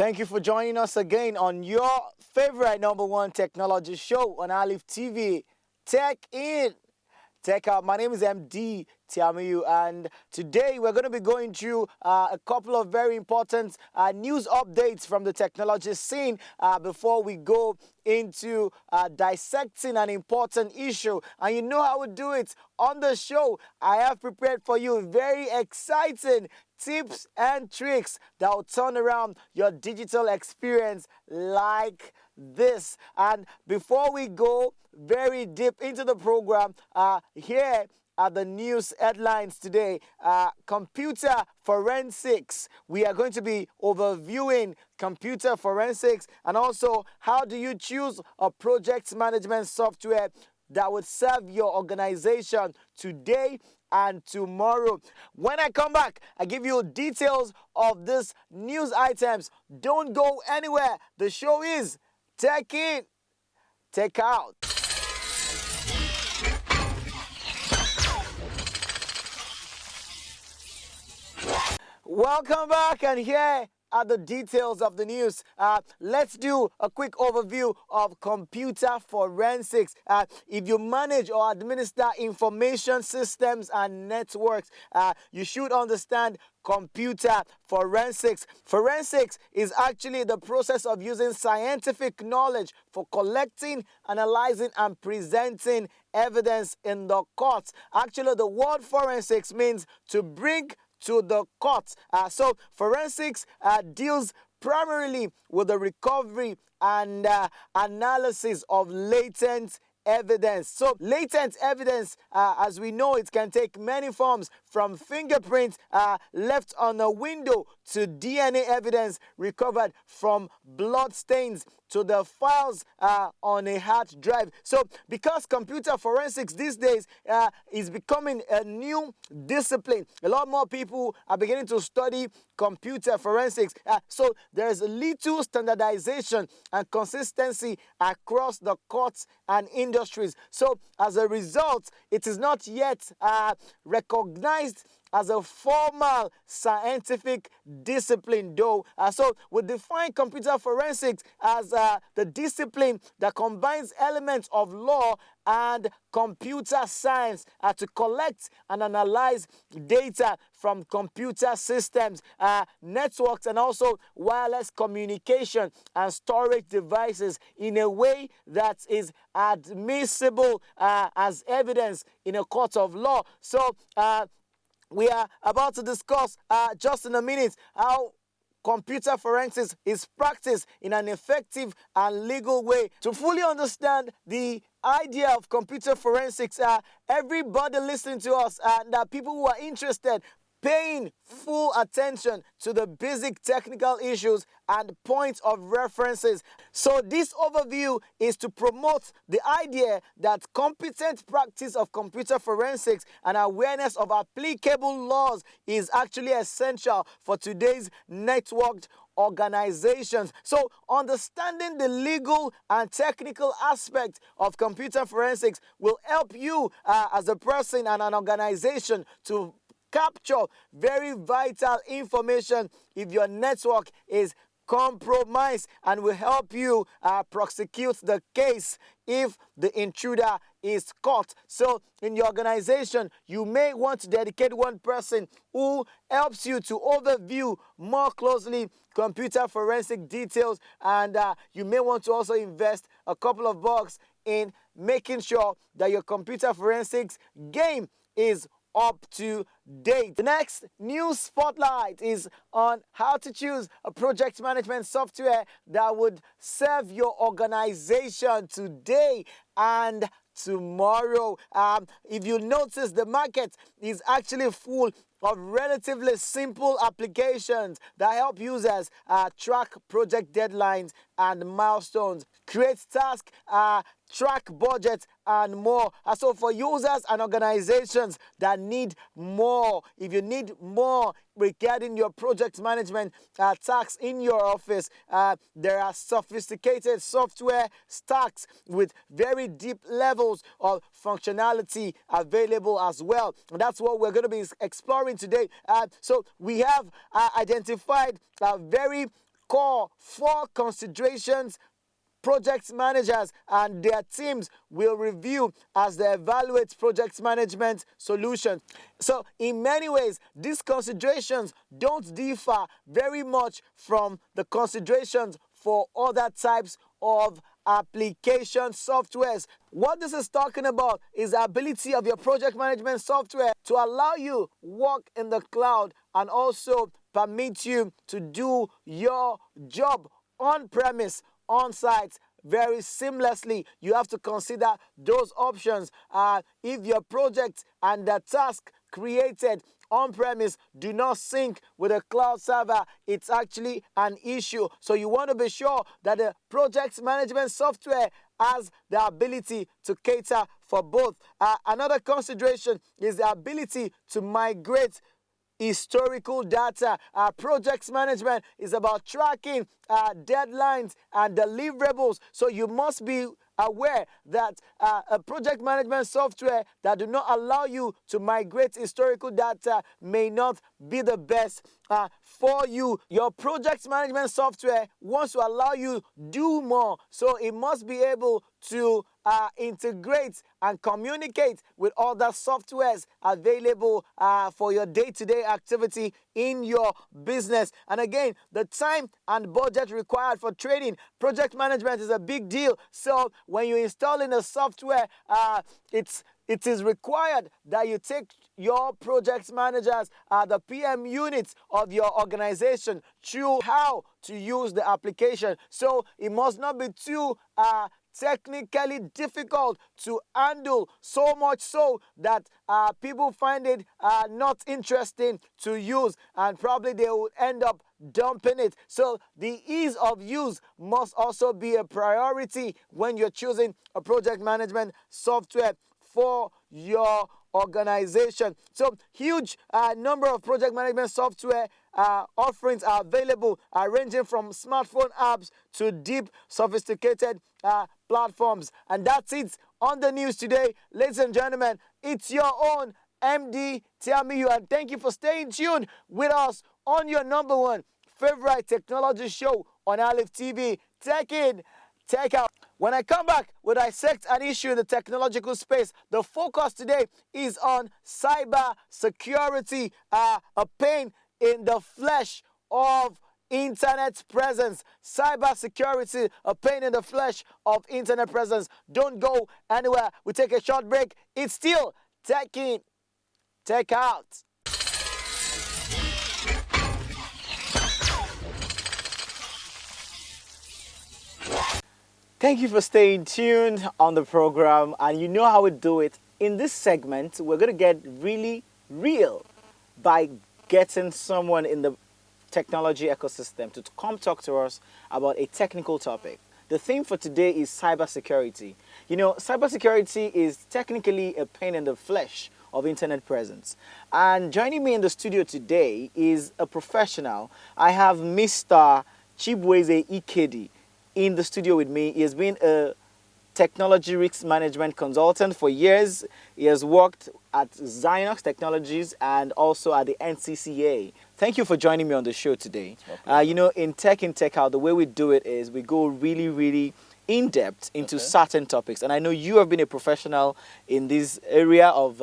Thank you for joining us again on your favorite #1 technology show on Aleeftv, Tech In, Tech Out. My name is MD Tiamiyu, and today we're going to be going through a couple of very important news updates from the technology scene before we go into dissecting an important issue. And you know how we do it on the show. I have prepared for you very exciting tips and tricks that will turn around your digital experience like this. And before we go very deep into the program, here are the news headlines today. Computer forensics. We are going to be overviewing computer forensics, and also how do you choose a project management software that would serve your organization today and tomorrow. When I come back, I give you details of these news items. Don't go anywhere. The show is Tech In, Tech Out. Welcome back, and here are the details of the news. Let's do a quick overview of computer forensics. If you manage or administer information systems and networks, you should understand computer forensics. Forensics is actually the process of using scientific knowledge for collecting, analyzing, and presenting evidence in the courts. Actually, the word forensics means to bring to the court. So forensics deals primarily with the recovery and analysis of latent evidence. So latent evidence, as we know, it can take many forms, from fingerprints left on a window to DNA evidence recovered from blood stains to the files on a hard drive. So because computer forensics these days is becoming a new discipline, a lot more people are beginning to study computer forensics. So there's little standardization and consistency across the courts and industries. So as a result, it is not yet recognized as a formal scientific discipline, though. So we define computer forensics as the discipline that combines elements of law and computer science to collect and analyze data from computer systems, networks, and also wireless communication and storage devices in a way that is admissible as evidence in a court of law. So we are about to discuss just in a minute how computer forensics is practiced in an effective and legal way. To fully understand the idea of computer forensics, everybody listening to us and people who are interested, paying full attention to the basic technical issues and points of references. So this overview is to promote the idea that competent practice of computer forensics and awareness of applicable laws is actually essential for today's networked organizations. So understanding the legal and technical aspect of computer forensics will help you as a person and an organization to capture very vital information if your network is compromised, and will help you prosecute the case if the intruder is caught. So in your organization, you may want to dedicate one person who helps you to overview more closely computer forensic details, and you may want to also invest a couple of bucks in making sure that your computer forensics game is up to date. The next news spotlight is on how to choose a project management software that would serve your organization today and tomorrow. If you notice, the market is actually full of relatively simple applications that help users track project deadlines and milestones, create tasks, track budgets, and more. So for users and organizations that need more, if you need more regarding your project management tasks in your office, there are sophisticated software stacks with very deep levels of functionality available as well. And that's what we're going to be exploring today. So we have identified very core 4 considerations project managers and their teams will review as they evaluate project management solutions. So in many ways, these considerations don't differ very much from the considerations for other types of application softwares. What this is talking about is the ability of your project management software to allow you work in the cloud and also permit you to do your job on premise, on site, very seamlessly. You have to consider those options. If your project and the task created on premise do not sync with a cloud server, it's actually an issue. So you want to be sure that the project management software has the ability to cater for both. Another consideration is the ability to migrate historical data. Project management is about tracking deadlines and deliverables. So you must be aware that a project management software that do not allow you to migrate historical data may not be the best for you. Your project management software wants to allow you do more, so it must be able to integrate and communicate with other softwares available for your day-to-day activity in your business. And again, the time and budget required for training project management is a big deal. So when you install in a software, it is required that you take your project managers, the PM units of your organization, through how to use the application. So it must not be too technically difficult to handle, so much so that people find it not interesting to use, and probably they will end up dumping it. So the ease of use must also be a priority when you're choosing a project management software for your organization. So huge number of project management software offerings are available, ranging from smartphone apps to deep sophisticated platforms. And that's it on the news today. Ladies and gentlemen, it's your own MD Tiamiyu, and thank you for staying tuned with us on your number one favorite technology show on Aleeftvng. Tech in, tech out. When I come back, we'll dissect an issue in the technological space. The focus today is on cybersecurity, a pain in the flesh of internet presence. Cybersecurity, a pain in the flesh of internet presence. Don't go anywhere. We take a short break. It's still Tech in, Tech out. Thank you for staying tuned on the program, and you know how we do it. In this segment, we're going to get really real by getting someone in the technology ecosystem to come talk to us about a technical topic. The theme for today is cybersecurity. You know, cybersecurity is technically a pain in the flesh of internet presence. And joining me in the studio today is a professional. I have Mr. Chibueze Ikedi in the studio with me. He has been a technology risk management consultant for years. He has worked at Zynox Technologies and also at the NCCA. Thank you for joining me on the show today. You know, in Tech in, Tech out, the way we do it is we go really in depth into certain topics. And I know you have been a professional in this area of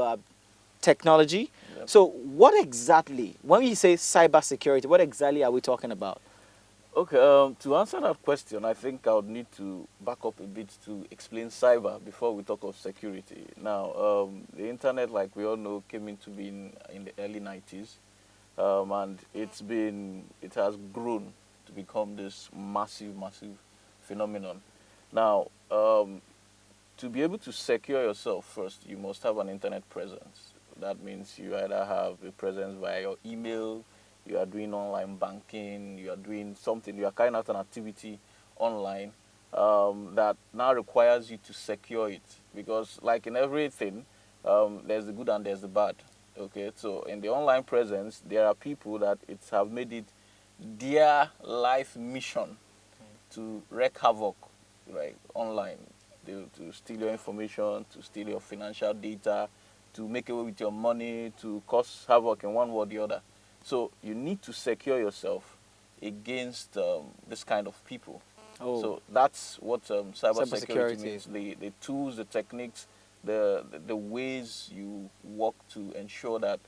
technology. Yep. So what exactly, when we say cybersecurity, what exactly are we talking about? Okay, to answer that question, I think I would need to back up a bit to explain cyber before we talk of security. Now, the internet, like we all know, came into being in the early 90s, and it has grown to become this massive phenomenon. Now, to be able to secure yourself first, you must have an internet presence. That means you either have a presence via your email, you are doing online banking, you are doing something, you are carrying out an activity online that now requires you to secure it. Because like in everything, there's the good and there's the bad. Okay, so in the online presence, there are people that have made it their life mission to wreak havoc, right, online, to steal your information, to steal your financial data, to make away with your money, to cause havoc in one way or the other. So you need to secure yourself against this kind of people. Oh, So that's what cybersecurity cybersecurity means. is. The tools, the techniques, the ways you work to ensure that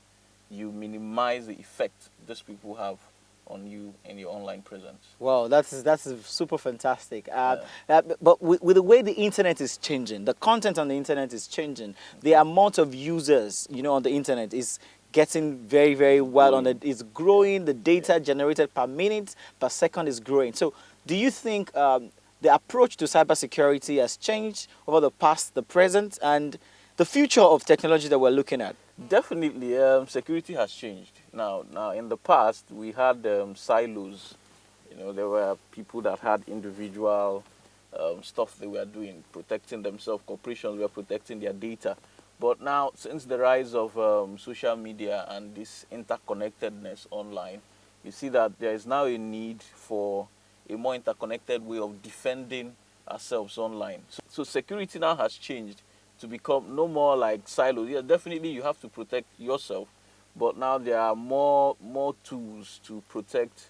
you minimize the effect these people have on you and your online presence. Wow, that's super fantastic. Yeah. But with the way the internet is changing, the content on the internet is changing. The amount of users, on the internet is getting very, very well on it. It's growing. The data generated per minute, per second is growing. So, do you think the approach to cybersecurity has changed over the past, the present, and the future of technology that we're looking at? Definitely, security has changed. Now, in the past, we had silos. There were people that had individual stuff they were doing, protecting themselves. Corporations were protecting their data. But now, since the rise of social media and this interconnectedness online, you see that there is now a need for a more interconnected way of defending ourselves online. So security now has changed to become no more like silos. Yeah, definitely you have to protect yourself, but now there are more tools to protect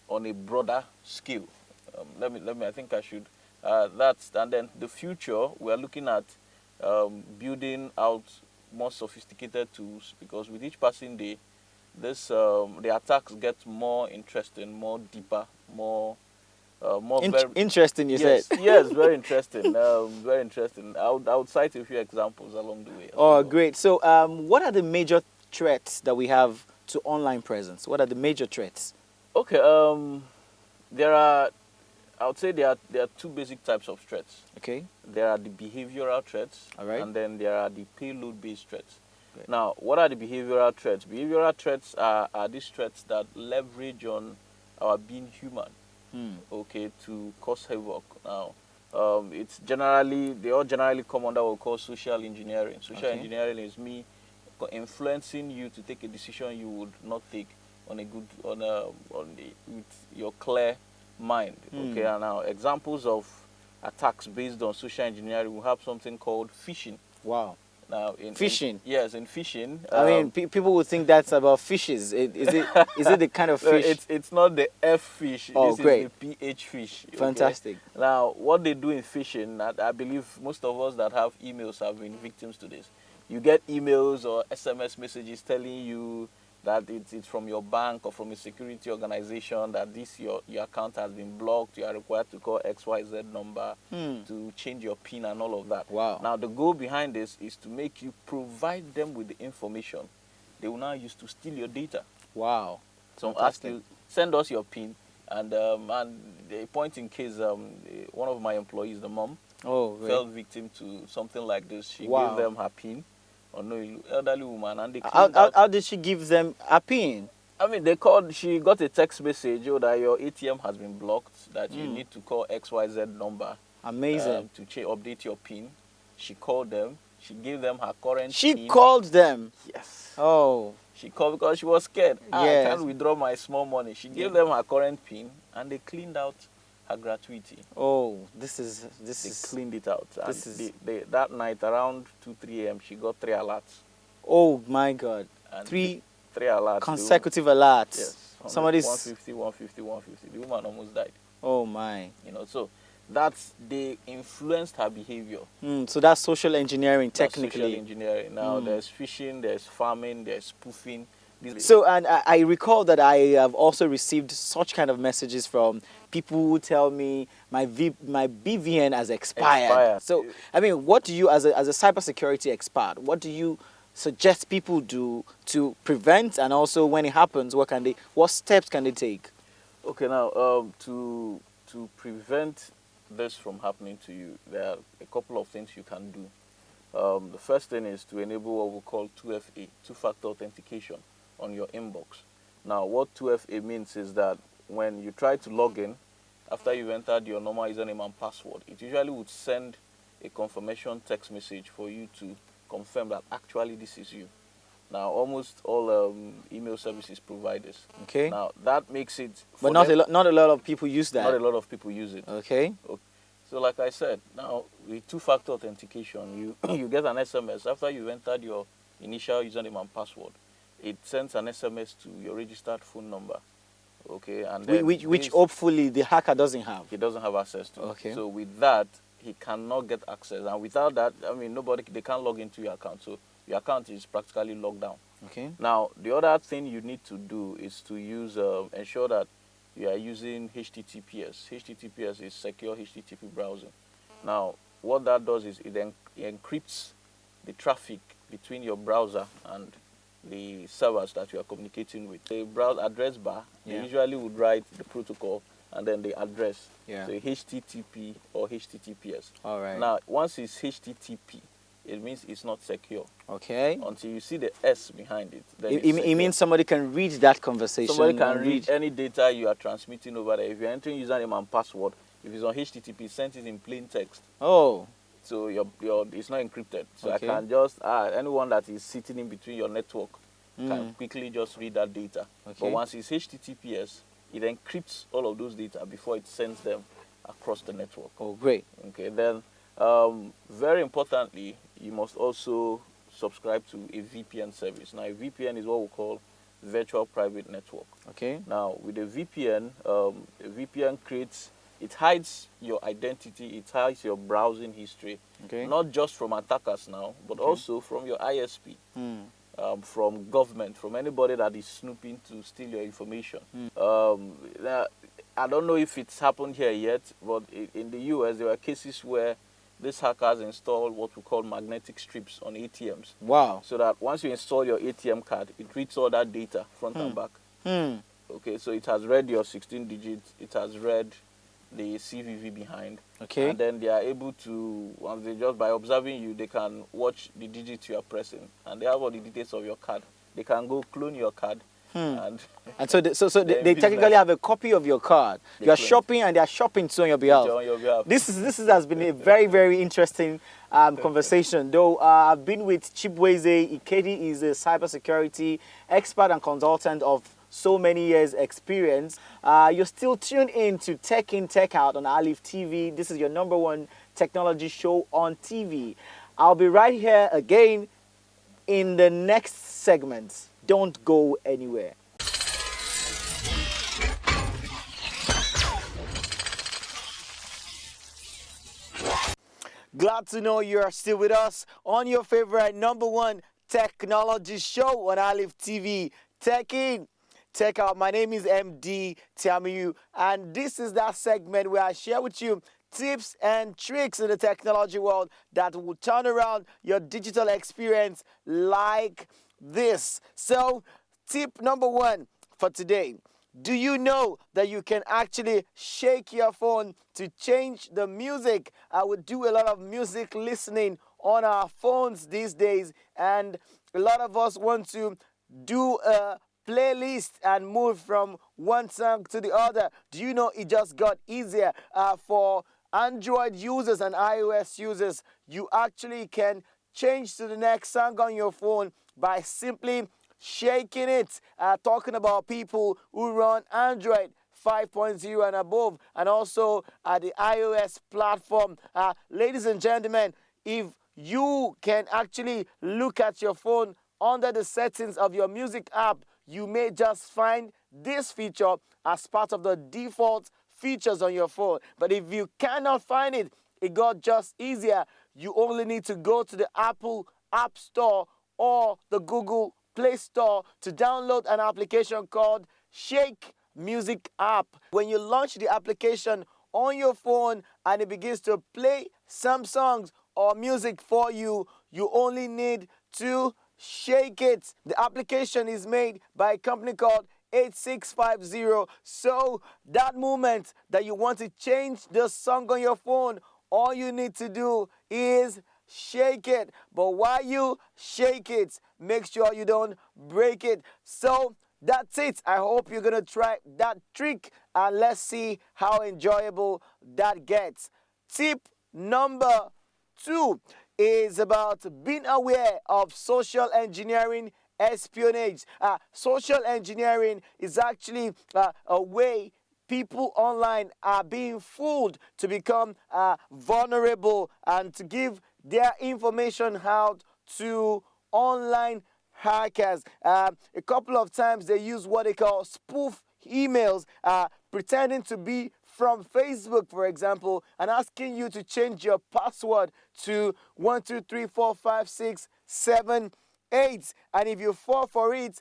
on a broader scale. Let me. I think I should. That's and then the future. We are looking at building out more sophisticated tools because with each passing day, the attacks get more interesting, more deeper, more very. Interesting, you said. Yes, very interesting. Very interesting. I would cite a few examples along the way as Oh, well. great. So, what are the major threats that we have to online presence? What are the major threats? Okay. There are. I would say there are two basic types of threats. Okay. There are the behavioral threats, All right. and then there are the payload-based threats. Great. Now, what are the behavioral threats? Behavioral threats are these threats that leverage on our being human, okay, to cause havoc. Now, they all generally come under what we call social engineering. Social Okay. engineering is me influencing you to take a decision you would not take with your clear mind. Okay, and now examples of attacks based on social engineering, we have something called phishing. Wow. Now, Phishing? Yes, in phishing. I mean, people would think that's about fishes. Is it the kind of No, fish? it's not the F fish. Oh, This great. is the PH fish. Okay? Fantastic. Now, what they do in phishing, I believe most of us that have emails have been victims to this. You get emails or SMS messages telling you that it's from your bank or from a security organization that your account has been blocked. You are required to call XYZ number to change your PIN and all of that. Wow. Now, the goal behind this is to make you provide them with the information they will now use to steal your data. Wow. So ask Fantastic. you, send us your PIN, and a point in case one of my employees, the mom, Oh, great. fell victim to something like this. She Wow. gave them her PIN, or no, elderly woman, and they How, cleaned how, out. how did she give them a pin? I mean, they called. She got a text message that your ATM has been blocked. That you need to call XYZ number. Amazing. To update your PIN. She called them. She gave them her current She PIN. called them. Yes. Oh, She called because she was scared. I Yes. can't withdraw my small money. She gave them her current PIN and they cleaned out her gratuity. oh, this They is. cleaned it out. And this is- that night around 2-3 a.m. she got 3 alerts. Oh my God. And Three 3 alerts. consecutive alerts. Yes. Somebody's. 150, 150, 150. The woman almost died. Oh my. So they influenced her behavior. So that's social engineering, That's technically. social engineering. Now there's phishing, there's farming, there's spoofing. So, and I recall that I have also received such kind of messages from people who tell me my BVN has expired. So, I mean, what do you, as a cybersecurity expert, what do you suggest people do to prevent, and also when it happens, what steps can they take? Okay, now to prevent this from happening to you, there are a couple of things you can do. The first thing is to enable what we call 2FA, two-factor authentication, on your inbox. Now, what 2FA means is that when you try to log in, after you've entered your normal username and password, it usually would send a confirmation text message for you to confirm that actually this is you. Now, almost all email services provide this. Okay. Now, that makes it... But not a lot of people use that. Not a lot of people use it. Okay. So like I said, now with two-factor authentication, you get an SMS after you've entered your initial username and password. It sends an SMS to your registered phone number. Okay, and then Which hopefully the hacker doesn't have. He doesn't have access to. Okay. So with that, he cannot get access, and without that, I mean, they can't log into your account. So your account is practically locked down. Okay. Now, the other thing you need to do is to use ensure that you are using HTTPS. HTTPS is secure HTTP browsing. Now, what that does is it encrypts the traffic between your browser and the servers that you are communicating with. The browser address bar, they usually would write the protocol and then the address. So HTTP or HTTPS. All right. Now, once it's HTTP, it means it's not secure. Okay. Until you see the S behind it. Then it means somebody can read that conversation. Somebody can read any data you are transmitting over there. If you're entering username and password, if it's on HTTP, it sends it in plain text. Oh. So it's not encrypted. So Okay. I can just, anyone that is sitting in between your network can quickly just read that data. Okay. But once it's HTTPS, it encrypts all of those data before it sends them across the network. Oh, great. Okay, then very importantly, you must also subscribe to a VPN service. Now, a VPN is what we call virtual private network. Okay. Now, with a VPN, it hides your identity, it hides your browsing history, not just from attackers now, but also from your ISP, from government, from anybody that is snooping to steal your information. Now, I don't know if it's happened here yet, but in the US, there were cases where these hackers install what we call magnetic strips on ATMs. Wow. So that once you install your ATM card, it reads all that data front and back. Okay, so it has read your 16 digits, it has read the CVV behind. Okay. And then they are able to, once they just by observing you, they can watch the digits you are pressing. And they have all the details of your card. They can go clone your card. And so they technically have a copy of your card. You are shopping and they are shopping too on your behalf. This has been a very, very interesting conversation. Though I've been with Chibweze Ikedi. Is a cybersecurity expert and consultant of so many years experience. You're still tuned in to Tech In, Tech Out on Aleeftv. This is your #1 technology show on TV. I'll be right here again in the next segment. Don't go anywhere. Glad to know you are still with us on your favorite #1 technology show on Aleeftv. Tech In, Tech Out. My name is MD Tiamiyu, and this is that segment where I share with you tips and tricks in the technology world that will turn around your digital experience like this. So, tip #1 for today. Do you know that you can actually shake your phone to change the music? I would do a lot of music listening on our phones these days, and a lot of us want to do a playlist and move from one song to the other. Do you know it just got easier for Android users and iOS users? You actually can change to the next song on your phone by simply shaking it. Talking about people who run Android 5.0 and above, and also the iOS platform. Ladies and gentlemen, if you can actually look at your phone under the settings of your music app, you may just find this feature as part of the default features on your phone. But if you cannot find it, it got just easier. You only need to go to the Apple App Store or the Google Play Store to download an application called Shake Music App. When you launch the application on your phone and it begins to play some songs or music for you, you only need to shake it. The application is made by a company called 8650. So that moment that you want to change the song on your phone, all you need to do is shake it. But while you shake it, make sure you don't break it. So that's it. I hope you're gonna try that trick and let's see how enjoyable that gets. Tip #2 is about being aware of social engineering espionage. Social engineering is actually a way people online are being fooled to become vulnerable and to give their information out to online hackers. A couple of times they use what they call spoof emails pretending to be from Facebook, for example, and asking you to change your password to 1234567 8. And if you fall for it,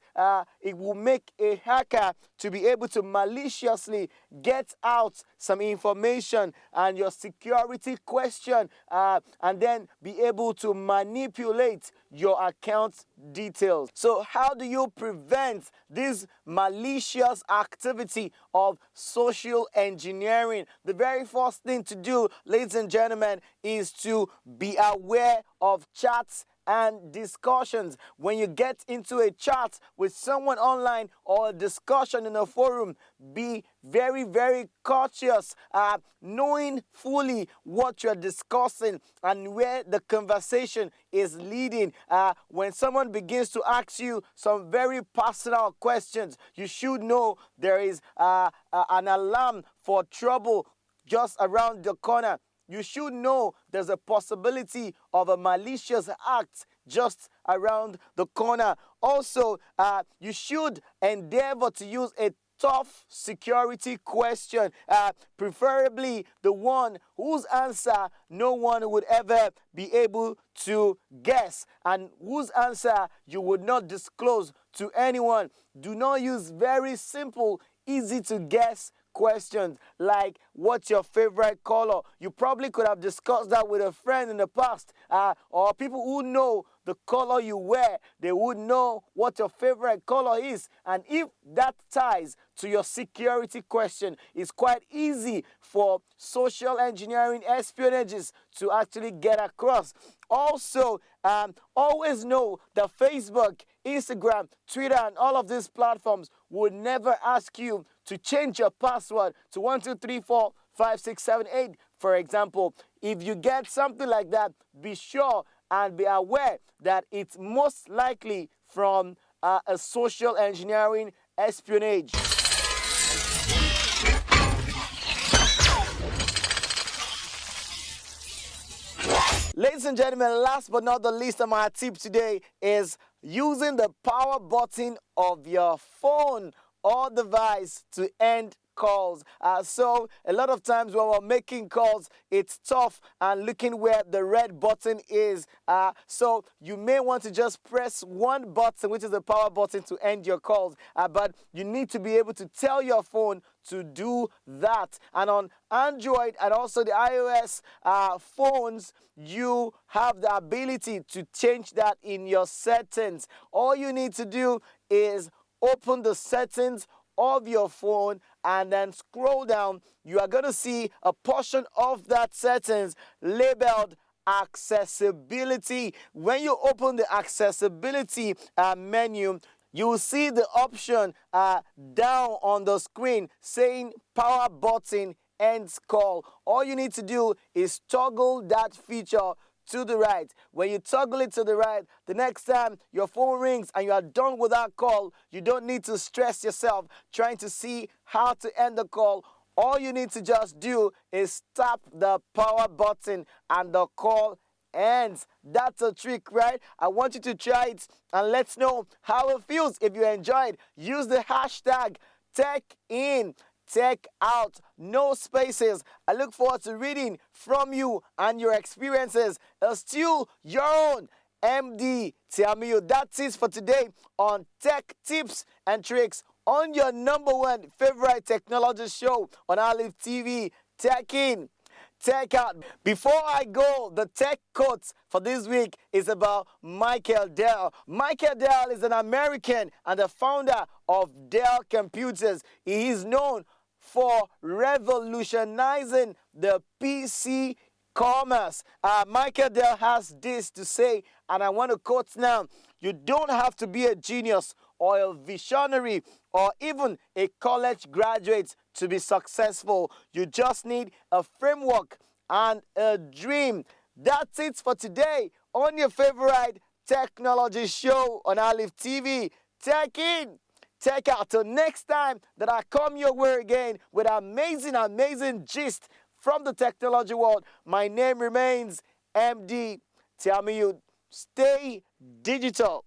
it will make a hacker to be able to maliciously get out some information and your security question, and then be able to manipulate your account details. So how do you prevent this malicious activity of social engineering? The very first thing to do, ladies and gentlemen, is to be aware of chats and discussions. When you get into a chat with someone online or a discussion in a forum, be very, very cautious, knowing fully what you're discussing and where the conversation is leading. When someone begins to ask you some very personal questions, you should know there is an alarm for trouble just around the corner. You should know there's a possibility of a malicious act just around the corner. Also, you should endeavor to use a tough security question, preferably the one whose answer no one would ever be able to guess and whose answer you would not disclose to anyone. Do not use very simple, easy to guess questions like, what's your favorite color? You probably could have discussed that with a friend in the past, or people who know the color you wear, they would know what your favorite color is. And if that ties to your security question, it's quite easy for social engineering espionages to actually get across. Also, always know that Facebook, Instagram, Twitter, and all of these platforms would never ask you to change your password to 1234567 8, for example. If you get something like that, be sure and be aware that it's most likely from a social engineering espionage. Ladies and gentlemen, last but not the least of my tip today is using the power button of your phone or device to end calls. So a lot of times when we're making calls, it's tough and looking where the red button is. So you may want to just press one button, which is the power button, to end your calls. But you need to be able to tell your phone to do that. And on Android and also the iOS phones, you have the ability to change that in your settings. All you need to do is open the settings of your phone and then scroll down. You are going to see a portion of that settings labeled accessibility. When you open the accessibility menu, you will see the option down on the screen saying power button ends call. All you need to do is toggle that feature to the right. When you toggle it to the right, the next time your phone rings and you are done with that call, you don't need to stress yourself trying to see how to end the call. All you need to just do is tap the power button and the call ends. That's a trick, right? I want you to try it and let's know how it feels. If you enjoyed, use the hashtag #TechIn. Take out, no spaces. I look forward to reading from you and your experiences. It's still your own MD Tiamiyu. That's it for today on Tech Tips and Tricks on your #1 favorite technology show on Aleeftv. Tech in, tech out. Before I go, the tech quote for this week is about Michael Dell. Michael Dell is an American and the founder of Dell Computers. He is known for revolutionizing the PC commerce. Michael Dell has this to say, and I want to quote now. You don't have to be a genius or a visionary or even a college graduate to be successful. You just need a framework and a dream. That's it for today on your favorite technology show on Aleeftv. Tech in, tech out. Till next time that I come your way again with amazing gist from the technology world. My name remains MD Tiamiyu. Stay digital.